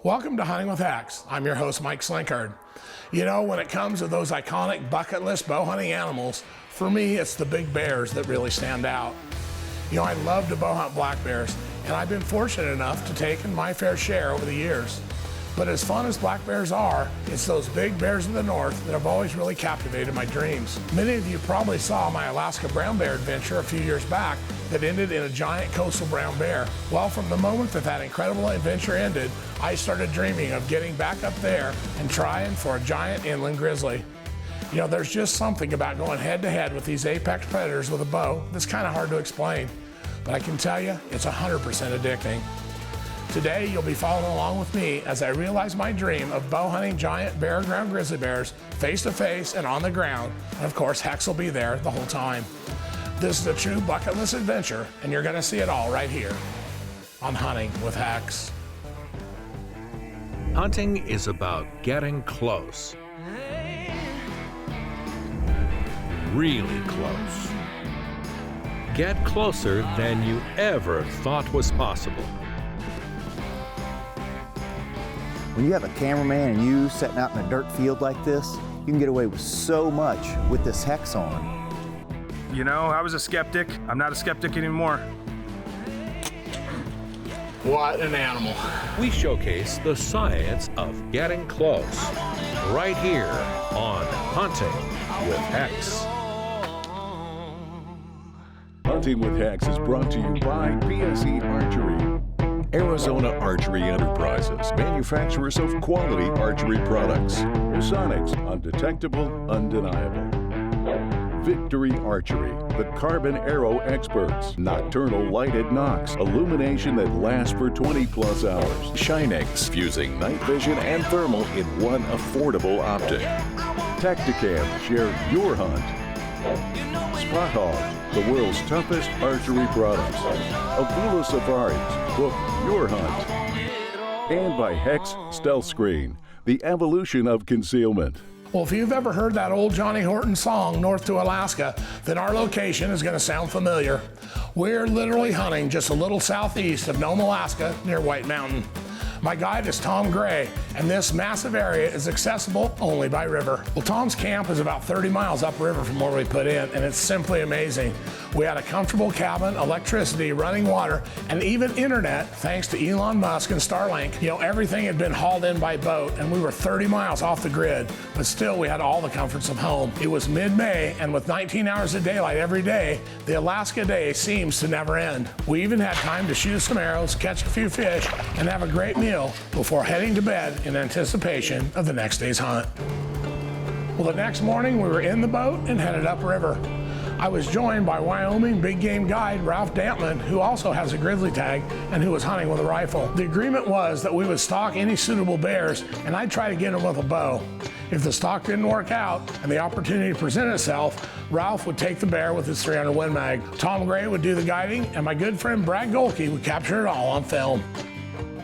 Welcome to Hunting with HECS. I'm your host, Mike Slinkard. You know, when it comes to those iconic bucket list bow hunting animals, for me, it's the big bears that really stand out. You know, I love to bow hunt black bears, and I've been fortunate enough to take in my fair share over the years. But as fun as black bears are, it's those big bears of the north that have always really captivated my dreams. Many of you probably saw my Alaska brown bear adventure a few years back that ended in a giant coastal brown bear. Well, from the moment that incredible adventure ended, I started dreaming of getting back up there and trying for a giant inland grizzly. You know, there's just something about going head to head with these apex predators with a bow that's kind of hard to explain. But I can tell you, it's 100% addicting. Today, you'll be following along with me as I realize my dream of bow hunting giant bare ground grizzly bears face to face and on the ground. And of course, HECS will be there the whole time. This is a true bucket list adventure, and you're gonna see it all right here on Hunting with HECS. Hunting is about getting close. Really close. Get closer than you ever thought was possible. When you have a cameraman and you setting out in a dirt field like this, you can get away with so much with this HECS on. You know, I was a skeptic. I'm not a skeptic anymore. What an animal. We showcase the science of getting close right here on Hunting with HECS. Hunting with HECS is brought to you by PSE Archery. Arizona Archery Enterprises, manufacturers of quality archery products. Sonics, undetectable, undeniable. Victory Archery, the carbon arrow experts. Nocturnal lighted Nox, illumination that lasts for 20+ hours. Shinex, fusing night vision and thermal in one affordable optic. Tacticam, share your hunt. Spot Hog, the world's toughest archery products. Avula Safaris, book your hunt. And by HECS Stealth Screen, the evolution of concealment. Well, if you've ever heard that old Johnny Horton song, North to Alaska, then our location is gonna sound familiar. We're literally hunting just a little southeast of Nome, Alaska, near White Mountain. My guide is Tom Gray, and this massive area is accessible only by river. Well, Tom's camp is about 30 miles upriver from where we put in, and it's simply amazing. We had a comfortable cabin, electricity, running water, and even internet, thanks to Elon Musk and Starlink. You know, everything had been hauled in by boat, and we were 30 miles off the grid, but still we had all the comforts of home. It was mid-May, and with 19 hours of daylight every day, the Alaska day seems to never end. We even had time to shoot some arrows, catch a few fish, and have a great meal before heading to bed in anticipation of the next day's hunt. Well, the next morning we were in the boat and headed upriver. I was joined by Wyoming big game guide Ralph Dampman, who also has a grizzly tag and who was hunting with a rifle. The agreement was that we would stalk any suitable bears and I'd try to get them with a bow. If the stalk didn't work out and the opportunity presented itself, Ralph would take the bear with his 300 Win Mag. Tom Gray would do the guiding, and my good friend Brad Golke would capture it all on film.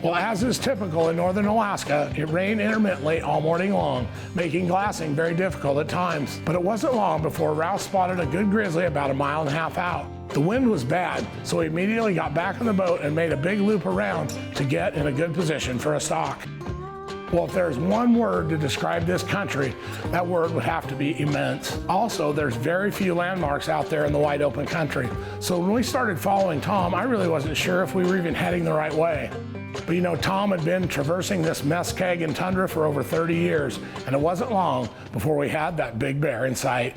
Well, as is typical in northern Alaska, it rained intermittently all morning long, making glassing very difficult at times. But it wasn't long before Ralph spotted a good grizzly about 1.5 miles out. The wind was bad, so he immediately got back on the boat and made a big loop around to get in a good position for a stalk. Well, if there's one word to describe this country, that word would have to be immense. Also, there's very few landmarks out there in the wide open country. So when we started following Tom, I really wasn't sure if we were even heading the right way. But you know, Tom had been traversing this Muskegon tundra for over 30 years, and it wasn't long before we had that big bear in sight.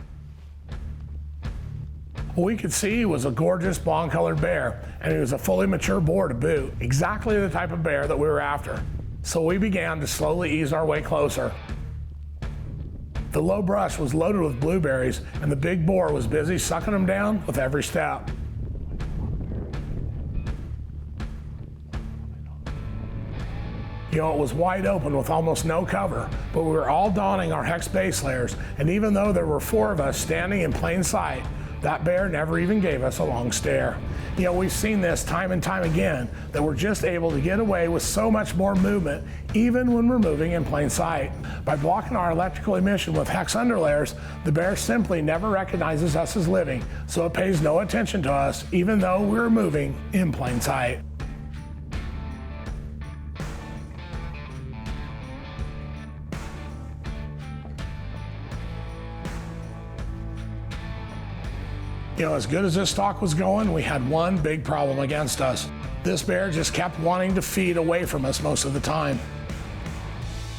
What we could see was a gorgeous blonde-colored bear, and he was a fully mature boar to boot, exactly the type of bear that we were after. So we began to slowly ease our way closer. The low brush was loaded with blueberries, and the big boar was busy sucking them down with every step. You know, it was wide open with almost no cover, but we were all donning our HECS base layers, and even though there were 4 of us standing in plain sight, that bear never even gave us a long stare. You know, we've seen this time and time again, that we're just able to get away with so much more movement, even when we're moving in plain sight. By blocking our electrical emission with HECS underlayers, the bear simply never recognizes us as living, so it pays no attention to us, even though we're moving in plain sight. You know, as good as this stalk was going, we had one big problem against us. This bear just kept wanting to feed away from us most of the time.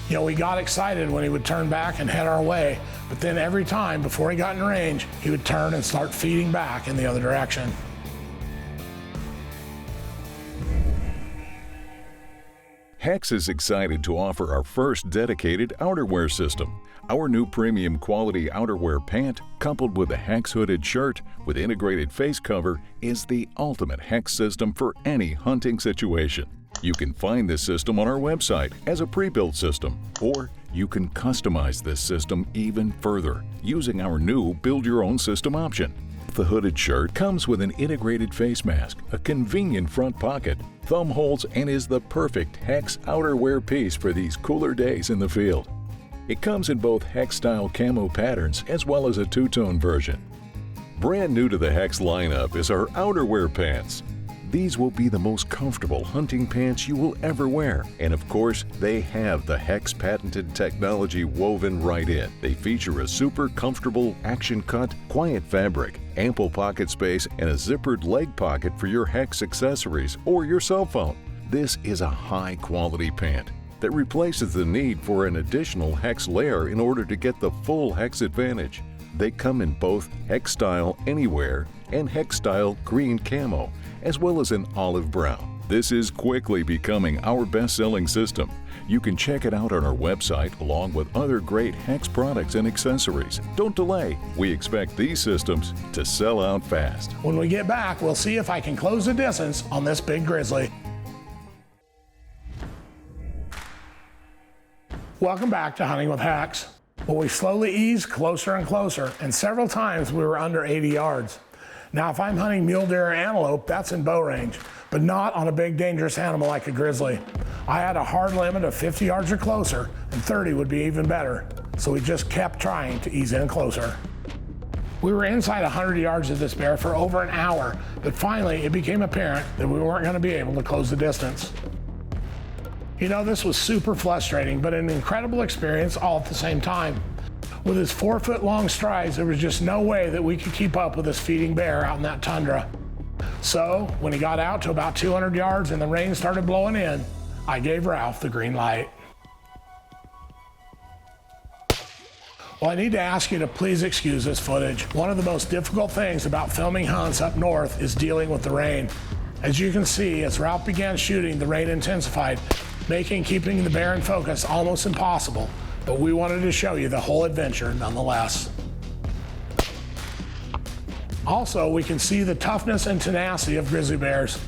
You know, we got excited when he would turn back and head our way, but then every time before he got in range, he would turn and start feeding back in the other direction. HECS is excited to offer our first dedicated outerwear system. Our new premium quality outerwear pant, coupled with a HECS hooded shirt with integrated face cover, is the ultimate HECS system for any hunting situation. You can find this system on our website as a pre-built system, or you can customize this system even further using our new Build Your Own System option. The hooded shirt comes with an integrated face mask, a convenient front pocket, thumb holes, and is the perfect HECS outerwear piece for these cooler days in the field. It comes in both HECS-style camo patterns as well as a two-tone version. Brand new to the HECS lineup is our outerwear pants. These will be the most comfortable hunting pants you will ever wear. And of course, they have the HECS patented technology woven right in. They feature a super comfortable action cut, quiet fabric, ample pocket space, and a zippered leg pocket for your HECS accessories or your cell phone. This is a high quality pant that replaces the need for an additional HECS layer in order to get the full HECS advantage. They come in both HECS style anywhere and HECS style green camo, as well as an olive brown. This is quickly becoming our best-selling system. You can check it out on our website along with other great HECS products and accessories. Don't delay. We expect these systems to sell out fast. When we get back, we'll see if I can close the distance on this big grizzly. Welcome back to Hunting with HECS. Well, we slowly eased closer and closer, and several times we were under 80 yards. Now, if I'm hunting mule deer or antelope, that's in bow range, but not on a big dangerous animal like a grizzly. I had a hard limit of 50 yards or closer, and 30 would be even better, so we just kept trying to ease in closer. We were inside 100 yards of this bear for over an hour, but finally it became apparent that we weren't going to be able to close the distance. You know, this was super frustrating, but an incredible experience all at the same time. With his 4-foot-long strides, there was just no way that we could keep up with this feeding bear out in that tundra. So, when he got out to about 200 yards and the rain started blowing in, I gave Ralph the green light. Well, I need to ask you to please excuse this footage. One of the most difficult things about filming hunts up north is dealing with the rain. As you can see, as Ralph began shooting, the rain intensified, making keeping the bear in focus almost impossible. But we wanted to show you the whole adventure nonetheless. Also, we can see the toughness and tenacity of grizzly bears.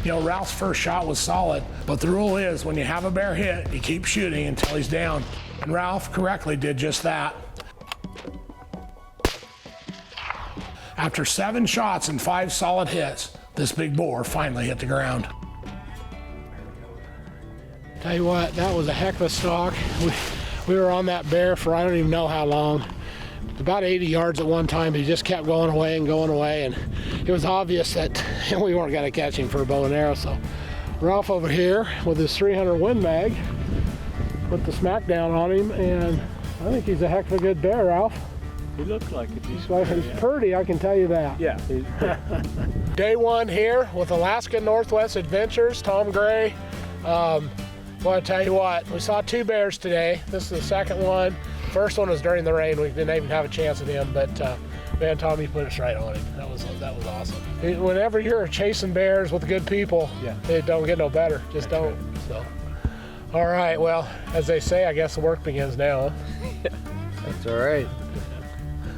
You know, Ralph's first shot was solid, but the rule is when you have a bear hit, you keep shooting until he's down. And Ralph correctly did just that. After 7 shots and 5 solid hits, this big boar finally hit the ground. Tell you what, that was a heck of a stalk. We were on that bear for I don't even know how long. About 80 yards at one time, but he just kept going away, and it was obvious that we weren't going to catch him for a bow and arrow. So Ralph over here with his 300 Win Mag put the smack down on him, and I think he's a heck of a good bear, Ralph. He looks like it. He's pretty, I can tell you that. Yeah. Day 1 here with Alaska Northwest Adventures, Tom Gray. Well, I tell you what, we saw 2 bears today. This is the second one. First one was during the rain. We didn't even have a chance at him, but man, Tommy put us right on him. That was awesome. Whenever you're chasing bears with good people, yeah, it don't get no better. Just That's don't. right. So, all right. Well, as they say, I guess the work begins now. Huh? That's all right.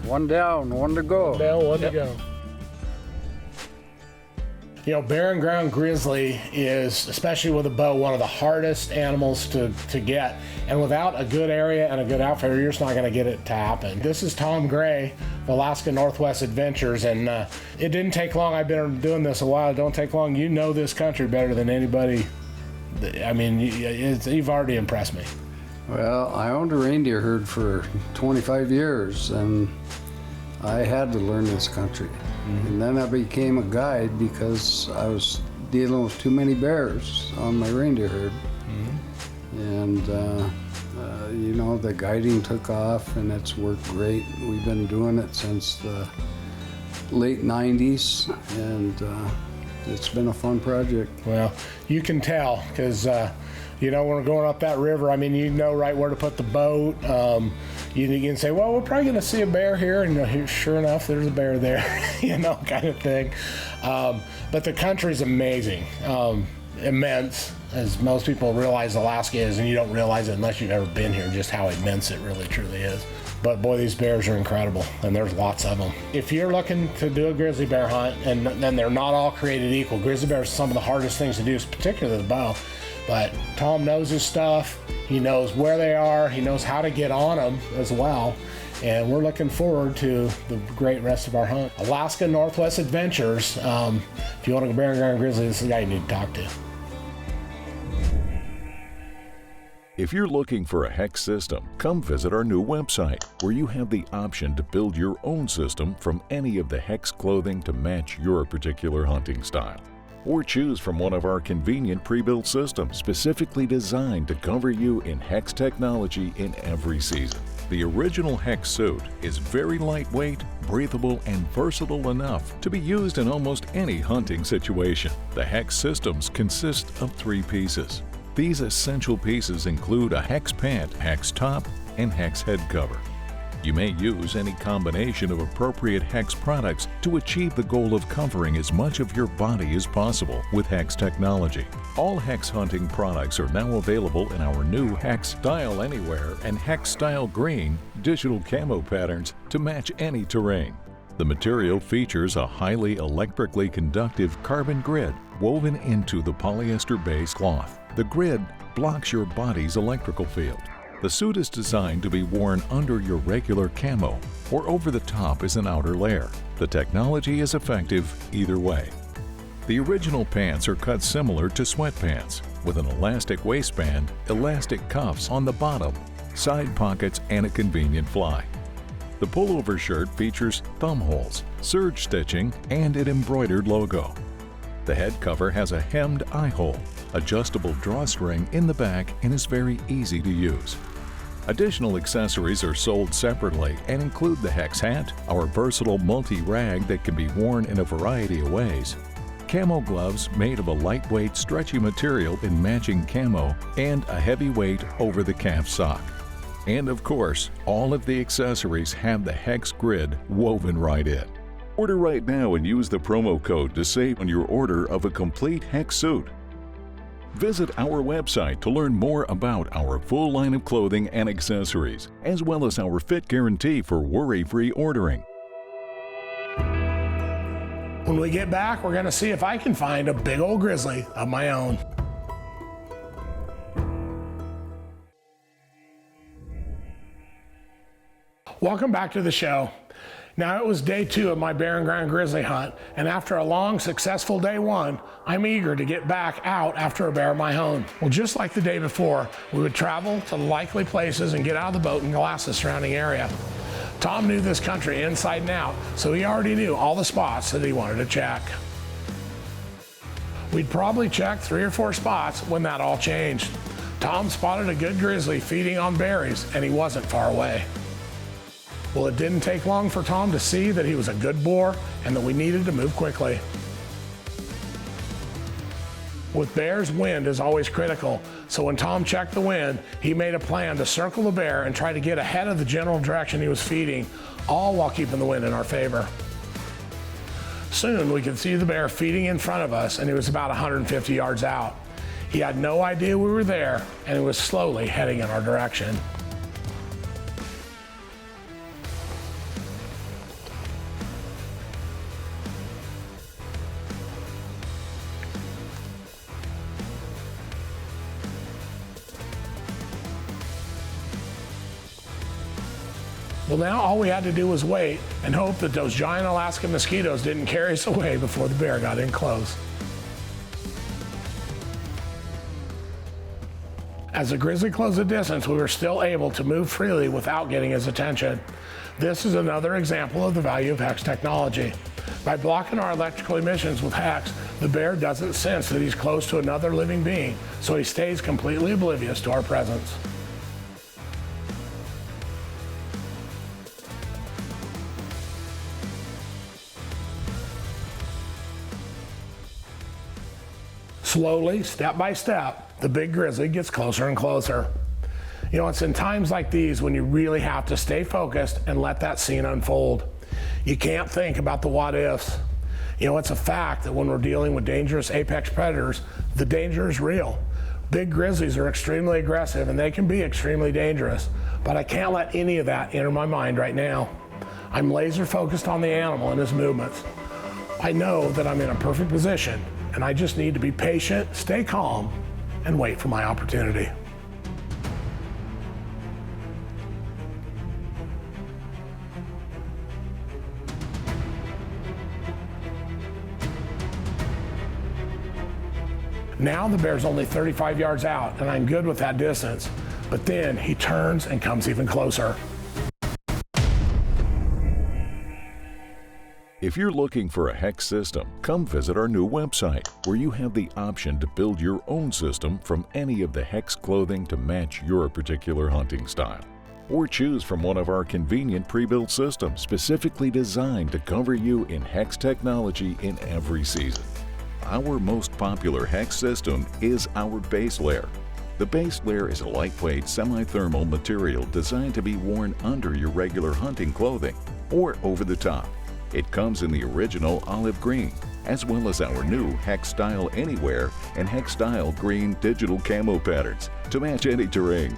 One down, one to go. One down, one to go. You know, barren ground grizzly is, especially with a bow, one of the hardest animals to get. And without a good area and a good outfitter, you're just not going to get it to happen. This is Tom Gray of Alaska Northwest Adventures, and it didn't take long. I've been doing this a while. It don't take long. You know this country better than anybody. I mean, you've already impressed me. Well, I owned a reindeer herd for 25 years, and I had to learn this country. Mm-hmm. And then I became a guide because I was dealing with too many bears on my reindeer herd. Mm-hmm. And, you know, the guiding took off and it's worked great. We've been doing it since the late 90s, and it's been a fun project. Well, you can tell because, you know, when we're going up that river, I mean, you know right where to put the boat. You can say, well, we're probably going to see a bear here, and sure enough, there's a bear there, you know, kind of thing. But the country's amazing, immense, as most people realize Alaska is, and you don't realize it unless you've ever been here, just how immense it really truly is. But boy, these bears are incredible, and there's lots of them. If you're looking to do a grizzly bear hunt, and then they're not all created equal, grizzly bears are some of the hardest things to do, particularly the bow. But Tom knows his stuff. He knows where they are. He knows how to get on them as well. And we're looking forward to the great rest of our hunt. Alaska Northwest Adventures. If you want to go bear and ground grizzly, this is the guy you need to talk to. If you're looking for a HECS system, come visit our new website, where you have the option to build your own system from any of the HECS clothing to match your particular hunting style. Or choose from one of our convenient pre-built systems specifically designed to cover you in HECS technology in every season. The original HECS suit is very lightweight, breathable, and versatile enough to be used in almost any hunting situation. The HECS systems consist of 3 pieces. These essential pieces include a HECS pant, HECS top, and HECS head cover. You may use any combination of appropriate HECS products to achieve the goal of covering as much of your body as possible with HECS technology. All HECS hunting products are now available in our new HECS Style Anywhere and HECS Style Green digital camo patterns to match any terrain. The material features a highly electrically conductive carbon grid woven into the polyester-based cloth. The grid blocks your body's electrical field. The suit is designed to be worn under your regular camo or over the top as an outer layer. The technology is effective either way. The original pants are cut similar to sweatpants, with an elastic waistband, elastic cuffs on the bottom, side pockets, and a convenient fly. The pullover shirt features thumb holes, serge stitching, and an embroidered logo. The head cover has a hemmed eye hole, adjustable drawstring in the back, and is very easy to use. Additional accessories are sold separately and include the HECS hat, our versatile multi-rag that can be worn in a variety of ways, camo gloves made of a lightweight, stretchy material in matching camo, and a heavyweight over-the-calf sock. And of course, all of the accessories have the HECS grid woven right in. Order right now and use the promo code to save on your order of a complete HECS suit. Visit our website to learn more about our full line of clothing and accessories, as well as our fit guarantee for worry-free ordering. When we get back, we're going to see if I can find a big old grizzly of my own. Welcome back to the show. Now, it was day 2 of my barren ground grizzly hunt, and after a long, successful day 1, I'm eager to get back out after a bear of my own. Well, just like the day before, we would travel to likely places and get out of the boat and glass the surrounding area. Tom knew this country inside and out, so he already knew all the spots that he wanted to check. We'd probably checked 3 or 4 spots when that all changed. Tom spotted a good grizzly feeding on berries, and he wasn't far away. Well, it didn't take long for Tom to see that he was a good boar and that we needed to move quickly. With bears, wind is always critical, so when Tom checked the wind, he made a plan to circle the bear and try to get ahead of the general direction he was feeding, all while keeping the wind in our favor. Soon, we could see the bear feeding in front of us, and he was about 150 yards out. He had no idea we were there, and he was slowly heading in our direction. Well, now all we had to do was wait and hope that those giant Alaska mosquitoes didn't carry us away before the bear got in close. As the grizzly closed the distance, we were still able to move freely without getting his attention. This is another example of the value of HECS technology. By blocking our electrical emissions with HECS, the bear doesn't sense that he's close to another living being, so he stays completely oblivious to our presence. Slowly, step by step, the big grizzly gets closer and closer. You know, it's in times like these when you really have to stay focused and let that scene unfold. You can't think about the what ifs. You know, it's a fact that when we're dealing with dangerous apex predators, the danger is real. Big grizzlies are extremely aggressive and they can be extremely dangerous, but I can't let any of that enter my mind right now. I'm laser focused on the animal and his movements. I know that I'm in a perfect position and I just need to be patient, stay calm, and wait for my opportunity. Now the bear's only 35 yards out and I'm good with that distance, but then he turns and comes even closer. If you're looking for a HECS system, come visit our new website where you have the option to build your own system from any of the HECS clothing to match your particular hunting style. Or choose from one of our convenient pre-built systems specifically designed to cover you in HECS technology in every season. Our most popular HECS system is our base layer. The base layer is a lightweight semi-thermal material designed to be worn under your regular hunting clothing or over the top. It comes in the original olive green, as well as our new HECS Style Anywhere and HECS Style Green digital camo patterns to match any terrain.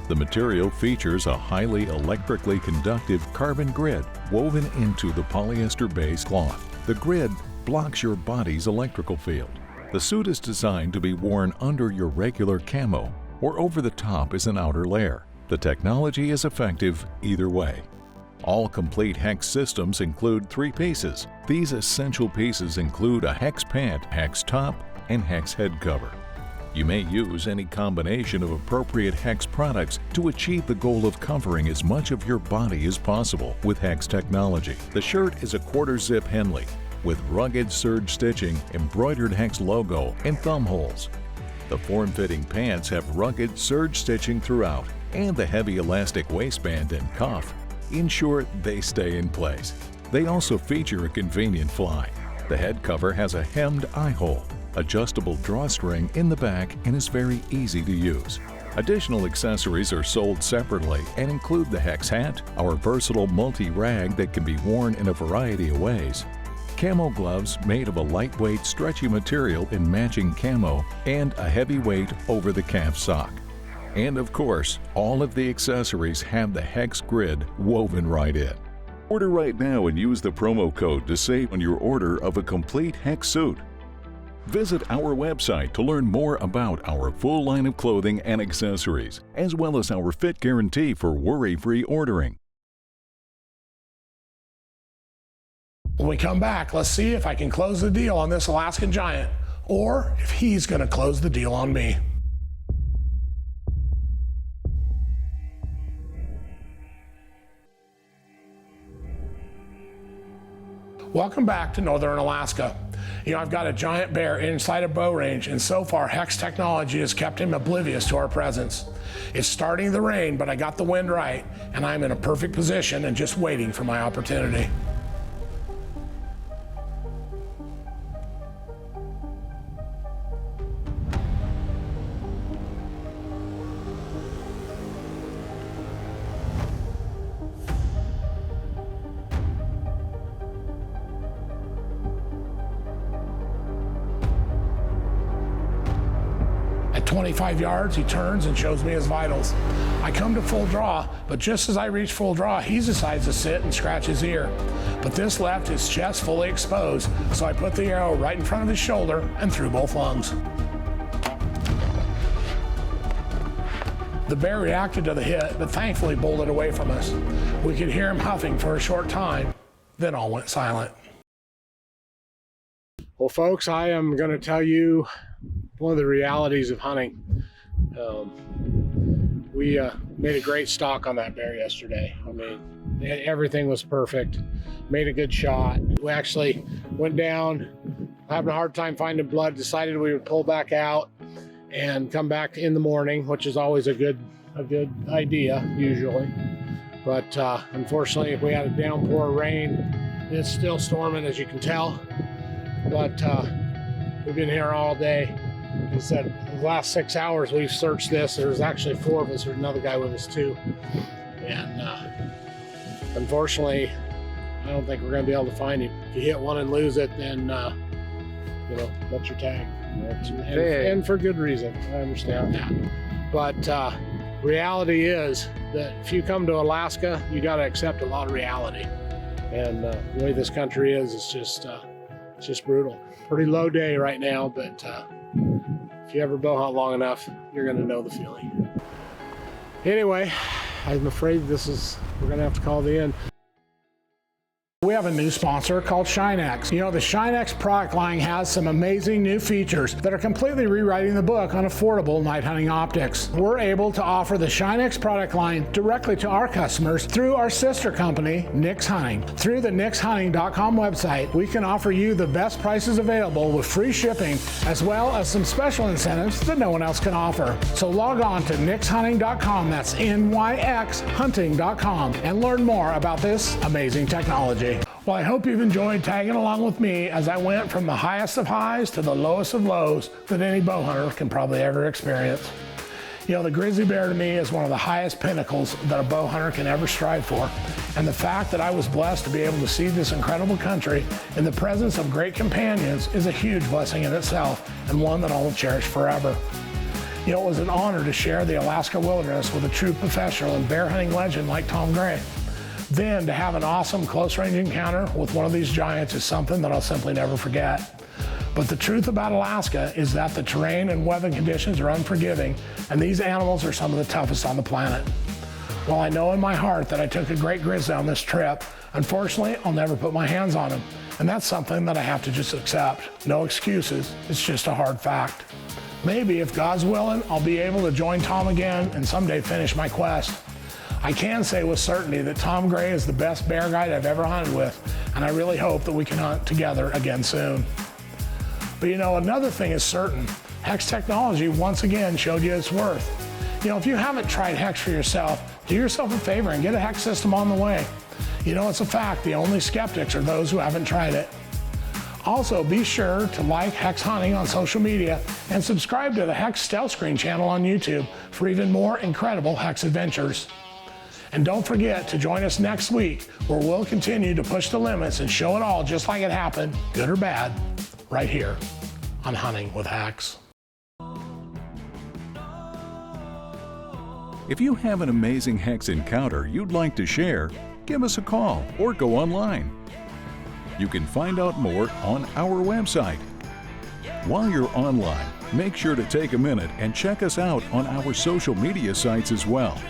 The material features a highly electrically conductive carbon grid woven into the polyester base cloth. The grid blocks your body's electrical field. The suit is designed to be worn under your regular camo or over the top as an outer layer. The technology is effective either way. All complete HECS systems include 3 pieces. These essential pieces include a HECS pant, HECS top, and HECS head cover. You may use any combination of appropriate HECS products to achieve the goal of covering as much of your body as possible with HECS technology. The shirt is a quarter zip Henley with rugged serge stitching, embroidered HECS logo, and thumb holes. The form-fitting pants have rugged serge stitching throughout, and the heavy elastic waistband and cuff ensure they stay in place. They also feature a convenient fly. The head cover has a hemmed eye hole, adjustable drawstring in the back, and is very easy to use. Additional accessories are sold separately and include the HECS hat, our versatile multi-rag that can be worn in a variety of ways, camo gloves made of a lightweight, stretchy material in matching camo, and a heavyweight over-the-calf sock. And of course, all of the accessories have the HECS grid woven right in. Order right now and use the promo code to save on your order of a complete HECS suit. Visit our website to learn more about our full line of clothing and accessories, as well as our fit guarantee for worry-free ordering. When we come back, let's see if I can close the deal on this Alaskan giant, or if he's going to close the deal on me. Welcome back to Northern Alaska. You know, I've got a giant bear inside a bow range, and so far HECS technology has kept him oblivious to our presence. It's starting to rain, but I got the wind right, and I'm in a perfect position and just waiting for my opportunity. At 25 yards, he turns and shows me his vitals. I come to full draw, but just as I reach full draw, he decides to sit and scratch his ear. But this left his chest fully exposed, so I put the arrow right in front of his shoulder and through both lungs. The bear reacted to the hit, but thankfully bolted away from us. We could hear him huffing for a short time, then all went silent. Well, folks, I am going to tell you one of the realities of hunting. We made a great stalk on that bear yesterday. I mean, everything was perfect. Made a good shot. We actually went down, having a hard time finding blood, decided we would pull back out and come back in the morning, which is always a good idea usually. But unfortunately, we had a downpour of rain. It's still storming, as you can tell. But We've been here all day. He said the last 6 hours we've searched this. There's actually 4 of us. There's another guy with us too. And unfortunately, I don't think we're going to be able to find him. If you hit one and lose it, then that's your tag. And for good reason. I understand that. But reality is that if you come to Alaska, you got to accept a lot of reality. And the way this country is, it's just brutal. Pretty low day right now, but if you ever bow hunt long enough, you're going to know the feeling. Anyway, I'm afraid we're going to have to call the end. We have a new sponsor called HECS. You know, the HECS product line has some amazing new features that are completely rewriting the book on affordable night hunting optics. We're able to offer the HECS product line directly to our customers through our sister company, Nix Hunting. Through the nixhunting.com website, we can offer you the best prices available with free shipping, as well as some special incentives that no one else can offer. So log on to nixhunting.com, that's NYX hunting.com, and learn more about this amazing technology. Well, I hope you've enjoyed tagging along with me as I went from the highest of highs to the lowest of lows that any bow hunter can probably ever experience. You know, the grizzly bear to me is one of the highest pinnacles that a bow hunter can ever strive for. And the fact that I was blessed to be able to see this incredible country in the presence of great companions is a huge blessing in itself, and one that I will cherish forever. You know, it was an honor to share the Alaska wilderness with a true professional and bear hunting legend like Tom Gray. Then to have an awesome close-range encounter with one of these giants is something that I'll simply never forget. But the truth about Alaska is that the terrain and weather conditions are unforgiving, and these animals are some of the toughest on the planet. While I know in my heart that I took a great grizzly on this trip, unfortunately, I'll never put my hands on him. And that's something that I have to just accept. No excuses, it's just a hard fact. Maybe, if God's willing, I'll be able to join Tom again and someday finish my quest. I can say with certainty that Tom Gray is the best bear guide I've ever hunted with, and I really hope that we can hunt together again soon. But you know, another thing is certain. HECS technology once again showed you its worth. You know, if you haven't tried HECS for yourself, do yourself a favor and get a HECS system on the way. You know, it's a fact, the only skeptics are those who haven't tried it. Also, be sure to like HECS Hunting on social media and subscribe to the HECS Stealth Screen channel on YouTube for even more incredible HECS adventures. And don't forget to join us next week, where we'll continue to push the limits and show it all just like it happened, good or bad, right here on Hunting with HECS. If you have an amazing HECS encounter you'd like to share, give us a call or go online. You can find out more on our website. While you're online, make sure to take a minute and check us out on our social media sites as well.